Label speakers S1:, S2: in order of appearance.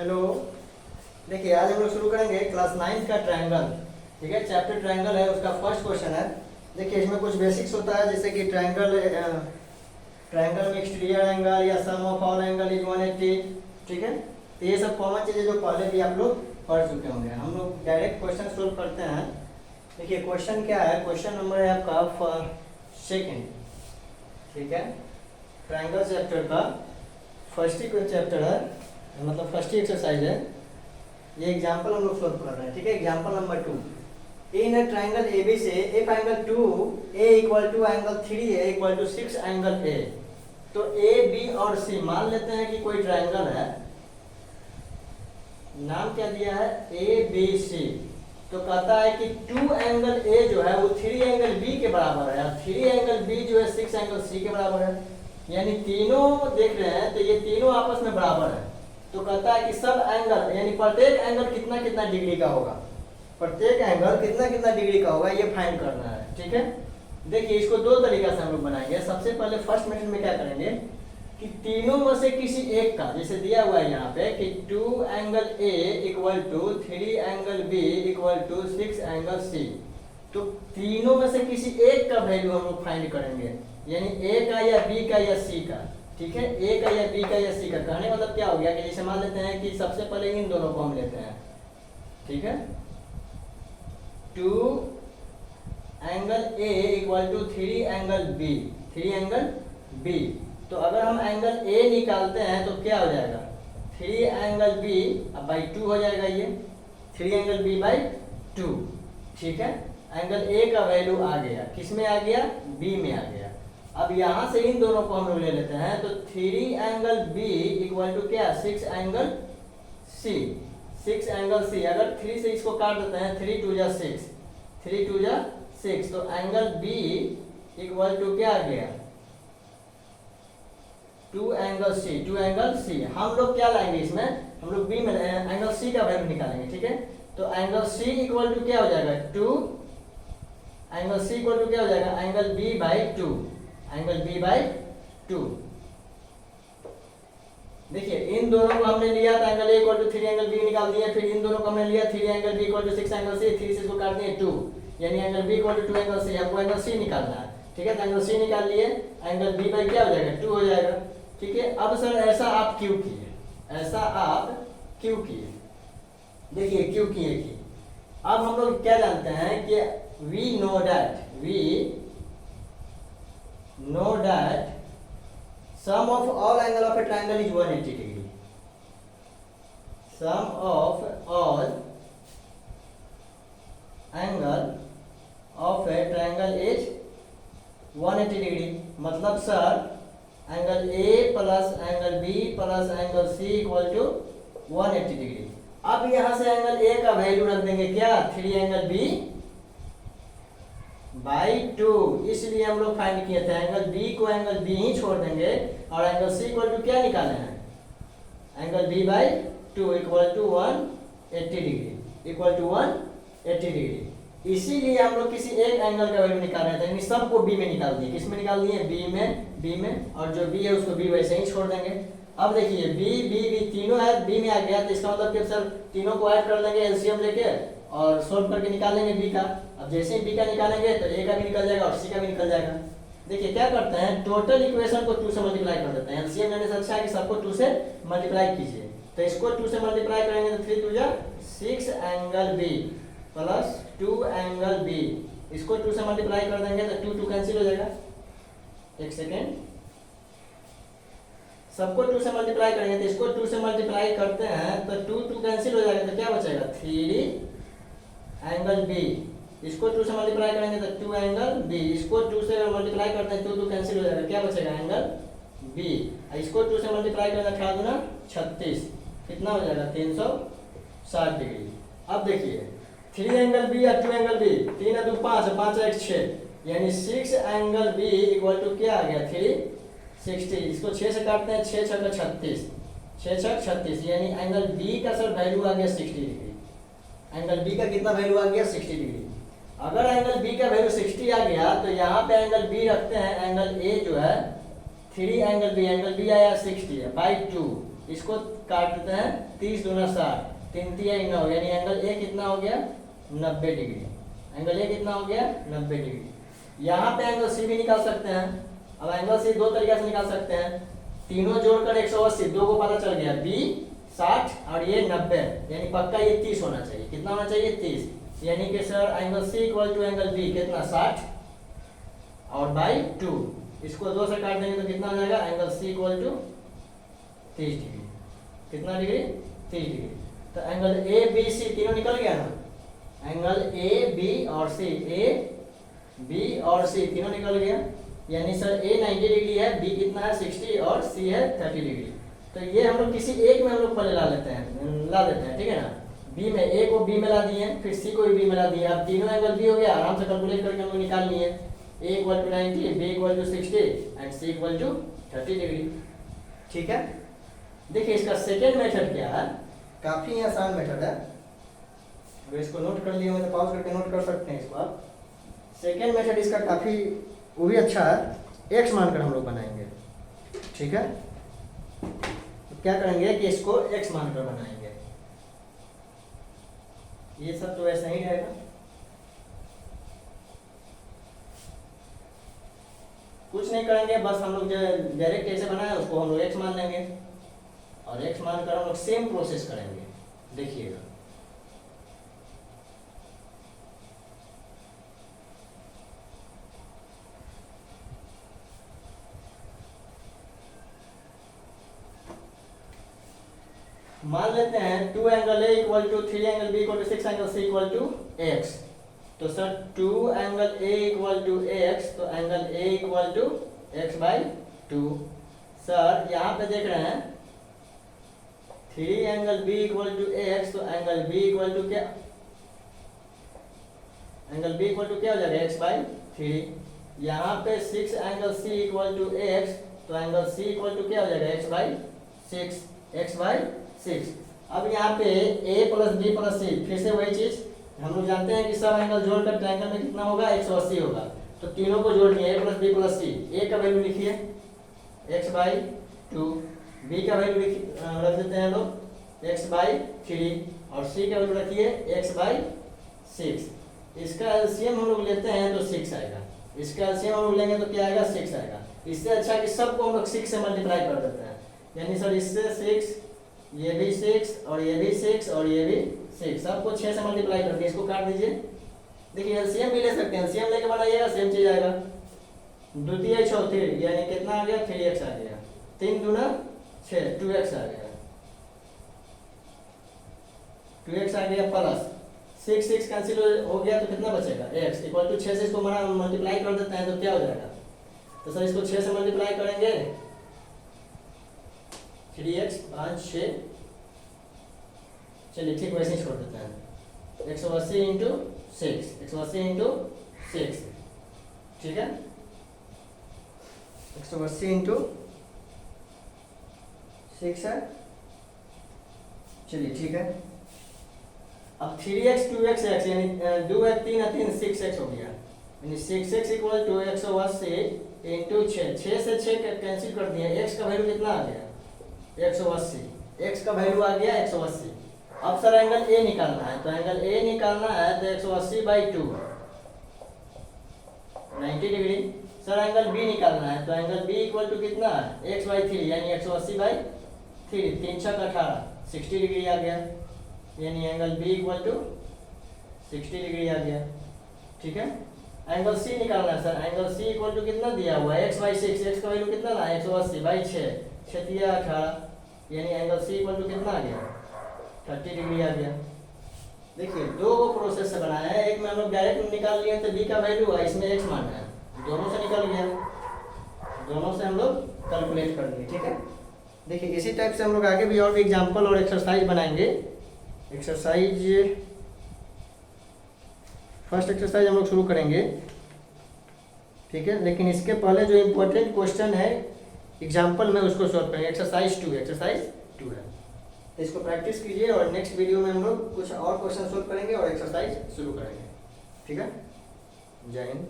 S1: Hello. देखिए आज हम लोग शुरू करेंगे क्लास 9 का ट्रायंगल। ठीक है, चैप्टर ट्रायंगल है, उसका फर्स्ट क्वेश्चन है। देखिए इसमें कुछ बेसिक्स होता है, जैसे कि ट्रायंगल में एक्सटीरियर एंगल या सम ऑफ ऑल एंगल इज 180। ठीक है, तो ये सब कॉमन चीज़ें जो पहले भी आप लोग पढ़ चुके होंगे। हम लोग डायरेक्ट क्वेश्चन सोल्व करते हैं। देखिए क्वेश्चन क्या है, क्वेश्चन नंबर है आपका सेकेंड। ठीक है, ट्रायंगल चैप्टर का फर्स्ट ही चैप्टर है, मतलब फर्स्ट ही एक्सरसाइज है। ये एग्जांपल हम लोग सॉल्व कर रहे हैं। ठीक है, example number 2। In a triangle AB से if angle 2A equal to angle 3A equal to 6 angle A, तो A B और C मान लेते हैं कि कोई ट्रायंगल है। नाम क्या दिया है, ABC। तो कहता है कि 2 एंगल A जो है वो 3 एंगल B के बराबर है और 3 एंगल B जो है 6 एंगल C के बराबर है। यानी तीनों देख रहे हैं तो ये तीनों आपस में बराबर है। तो कहता है कि सब एंगल यानी प्रत्येक एंगल कितना कितना डिग्री का होगा, प्रत्येक एंगल कितना कितना डिग्री का होगा ये फाइंड करना है। ठीक है, देखिए इसको दो तरीका से हम लोग बनाएंगे। सबसे पहले फर्स्ट मेथड में क्या करेंगे कि तीनों में से किसी एक का, जैसे दिया हुआ है यहाँ पे कि 2 angle A equal to 3 angle B equal to 6 angle C, तो तीनों में से किसी एक का वैल्यू हम लोग फाइंड करेंगे, यानी A का या B का या C का। ठीक है, A का या B का या C का। कहने का मतलब क्या हो गया कि जैसे मान लेते हैं कि सबसे पहले इन दोनों को हम लेते हैं। ठीक है, 2 angle A equal to 3 angle B, 3 angle B। तो अगर हम एंगल A निकालते हैं तो क्या हो जाएगा, 3 एंगल B बाई 2 हो जाएगा। ये 3 एंगल B बाई 2। ठीक है, एंगल A का वैल्यू आ गया, किस में आ गया, B में आ गया। अब यहाँ से इन दोनों को हम लोग ले लेते हैं, तो 3 एंगल B इक्वल टू क्या, 6 एंगल C, 6 एंगल C। अगर 3 से इसको काट देते हैं, 3 2 जा 6, 3 2 जा 6, तो एंगल B इक्वल टू क्या आ गया, 2 एंगल C, 2 एंगल C। हम लोग क्या लाएंगे इसमें, हम लोग B में एंगल C का वैल्यू निकालेंगे। ठीक है, तो एंगल C इक्वल टू क्या हो जाएगा, 2 एंगल C इक्वल टू क्या हो जाएगा, angle B by 2, angle B by 2। देखिए इन दोनों को हमने लिया तो angle A equal to 3 angle B निकाल दिए, फिर इन दोनों को हमने लिया 3 angle B equal to 6 angle C, 3 से इसको काट दिए 2, यानी angle B equal to 2 angle C। हमको एंगल C निकालना है। ठीक है, तो एंगल C निकाल लिए, एंगल B बाई क्या हो जाएगा, 2 हो जाएगा। ठीक है, अब सर ऐसा आप क्यों किए, ऐसा आप क्यों किए, देखिए क्यों किए कि अब हम लोग क्या जानते हैं कि we know that sum of all angle of a triangle is 180 degree. Sum of all angle of a triangle is 180 degree। मतलब sir angle A plus angle B plus angle C equal to 180 degree. अब यहाँ से angle A का value रख देंगे क्या, 3 angle B by 2। इसलिए हम लोग फाइंड किए थे एंगल B को एंगल B ही छोड़ देंगे और एंगल C इक्वल टू क्या निकाले हैं, angle B by 2 equal to 180 degree, equal to 180 degree. इसीलिए हम लोग किसी एक एंगल का वैल्यू निकाल रहे थे, यानी सबको B में निकाल दिए। किस में निकाल दिए, B में, और जो B है उसको B वैसे ही छोड़ देंगे। अब देखिए B तीनों है, B में आ गया, तो इसका मतलब कि सर तीनों को ऐड कर देंगे एलसीएम लेके और सोल्व करके निकालेंगे B का। अब जैसे ही B का निकालेंगे तो A का भी निकल जाएगा और C का भी निकल जाएगा। देखिए क्या करते हैं, टोटल इक्वेशन को 2 से मल्टीप्लाई कर देते हैं। एलसीएम लेने से अच्छा है कि सबको 2 से मल्टीप्लाई कीजिए। तो इसको 2 से मल्टीप्लाई करेंगे तो 3 2 जा 6 angle B plus 2 angle B, इसको 2 से मल्टीप्लाई कर देंगे तो 2 2 कैंसिल हो जाएगा। एक सेकेंड, सबको 2 से मल्टीप्लाई करेंगे तो इसको 2 से मल्टीप्लाई करते हैं तो 2 2 कैंसिल हो जाएगा, तो क्या बचेगा, 3 एंगल B। इसको 2 से मल्टीप्लाई करेंगे तो 2 एंगल B, इसको 2 से मल्टीप्लाई करते हैं 2 2 कैंसिल हो जाएगा, क्या बचेगा, एंगल B। इसको 2 से मल्टीप्लाई करेंगे 18 दूना 36, कितना हो जाएगा, 360 डिग्री। अब देखिए 3 एंगल B या 2 एंगल B, 3 2 5, 5 1 6, यानी 6 एंगल B इक्वल टू क्या आ गया, 360। इसको 6 से काटते हैं, 6 6 36, 6 6 36, यानी एंगल B का सर वैल्यू आ गया 60 डिग्री। एंगल B का कितना वैल्यू आ गया, 60 डिग्री। अगर एंगल B का वैल्यू 60 आ गया तो यहाँ पे एंगल B रखते हैं, एंगल A जो है 3 एंगल B, एंगल B आया 60 है बाई 2 इसको काट देते हैं 30 दूना 60, 3 तिहाई 9, यानी एंगल ए कितना हो गया 90 डिग्री। एंगल ए कितना हो गया 90 डिग्री। यहाँ पे एंगल सी भी निकाल सकते हैं। अब एंगल सी दो तरीके से निकाल सकते हैं, तीनों जोड़कर 180, दो को पता चल गया, बी 60 और ये 90, यानी पक्का ये 30 होना चाहिए। कितना होना चाहिए 30, यानी कि sir angle C equal to angle B कितना 60 और बाई 2, इसको 2 से काट देंगे तो कितना हो जाएगा angle C equal to 30 degree. कितना डिग्री 30 डिग्री। तो एंगल ए बी सी तीनों निकल गया ना, एंगल ए बी और सी, ए बी और सी तीनों निकल गया, यानी सर ए 90 डिग्री है, बी कितना है 60 और सी है 30 डिग्री। तो ये हम लोग किसी एक में हम लोग पहले ला देते हैं, ठीक है ना। बी में ए को बी में ला दिए, फिर सी को भी बी में ला दिए। अब तीनों एंगल बी हो गया, आराम से कैलकुलेट करके हम लोग निकाल लिए, A equal to 90, B equal to 60 and C equal to 30 degree. ठीक है, देखिए इसका सेकेंड मेथड क्या है, काफी आसान मेथड है। अगर इसको नोट कर लिए हो तो पॉज करके नोट कर सकते हैं इसको आप। सेकेंड मेथड इसका काफी वो भी अच्छा है, एक्स मानकर हम लोग बनाएंगे। ठीक है, तो क्या करेंगे कि इसको एक्स मानकर बनाएंगे। ये सब तो ऐसा ही रहेगा। कुछ नहीं करेंगे, बस हम लोग जो डायरेक्ट कैसे बनाए उसको हम लोग एक्स मान लेंगे और एक्स मानकर हम लोग सेम प्रोसेस करेंगे। देखिएगा, मान लेते हैं 2 angle A equal to 3 angle B equal to 6 angle C equal to x. तो sir 2 angle A equal to x, तो angle A equal to x by 2। Sir यहाँ पे देख रहे हैं 3 angle B equal to x, तो angle B equal to क्या, angle B equal to क्या हो जाएगा एक्स बाई 3। यहाँ पे 6 angle C equal to x, तो एंगल सी इक्वल टू क्या हो जाएगा एक्स बाई 6, एक्स बाई 6। अब यहाँ पे a प्लस बी प्लस सी, फिर से वही चीज हम लोग जानते हैं कि सब एंगल जोड़कर ट्रायंगल में कितना होगा 180 होगा। तो तीनों को जोड़ दिए, a plus B plus C. a का वैल्यू लिखिए x बाई 2, b का वैल्यू रख देते हैं लोग x बाई 3 और c का वैल्यू रखिए x बाई 6। इसका एलसीएम हम लोग लेते हैं तो 6 आएगा, इसका एलसीएम हम लोग लेंगे तो क्या आएगा 6 आएगा। इससे अच्छा कि सबको हम लोग 6 से मल्टीप्लाई कर देते हैं, यानी सर इससे 6, ये भी 6 और ये भी 6 और ये भी 6, सबको 6 से मल्टीप्लाई करके इसको काट दीजिए। देखिए एलसीएम भी ले सकते हैं, एलसीएम लेके बनाइएगा सेम चीज आएगा। द्वितीय चौथी यानी कितना आ गया 3x आ गया, 3 दूना 6, 2x आ गया, 2x आ गया प्लस 6 कैंसिल हो गया तो कितना बचेगा x इक्वल टू 6 से इसको मल्टीप्लाई कर देते हैं तो क्या हो जाएगा। तो सर इसको 6 से मल्टीप्लाई करेंगे 3x 5 6, चलिए ठीक वैसे ही छोड़ देते हैं 180 इंटू 6, 180 इंटू 6, ठीक है 180 इंटू 6 है, चलिए ठीक है। अब 3x 2x x यानी 2 है 3 है 3 6x हो गया, यानी 6x इक्वल टू 180 इंटू 6 से 6 कैंसिल कर दिया, x का वैल्यू कितना आ गया 180, x का वैल्यू आ गया 180। अब सर एंगल a निकालना है, तो एंगल a निकालना है तो 180 by 2 90 degree. Sir angle b निकालना है तो एंगल b इक्वल टू कितना है x बाई 3 यानी 180 बाई 3, 3 6 18 60 डिग्री आ गया, यानी angle b equal to 60 degree आ गया, ठीक है। एंगल c निकालना है सर, एंगल c इक्वल टू कितना दिया हुआ है x बाई 6, x का वैल्यू कितना ना 180 बाई 6, 6 दिया 18, यानी एंगल c इक्वल टू कितना आ गया 30 डिग्री आ गया। देखिए दो प्रोसेस से बनाया है, एक में हम लोग डायरेक्ट निकाल लिए तो b का वैल्यू है, इसमें x मानना है, दोनों से निकल गया, दोनों से हम लोग कैलकुलेट कर लिए, ठीक है। देखिए इसी टाइप से हम लोग आगे भी और भी एग्जांपल और एक्सरसाइज बनाएंगे। एक्सरसाइज फर्स्ट एक्सरसाइज हम लोग शुरू करेंगे, ठीक है, लेकिन इसके पहले जो इम्पोर्टेंट क्वेश्चन है एग्जाम्पल में उसको सॉल्व करेंगे। एक्सरसाइज 2 है, तो इसको प्रैक्टिस कीजिए और नेक्स्ट वीडियो में हम लोग कुछ और क्वेश्चन सॉल्व करेंगे और एक्सरसाइज शुरू करेंगे, ठीक है। जय हिंद।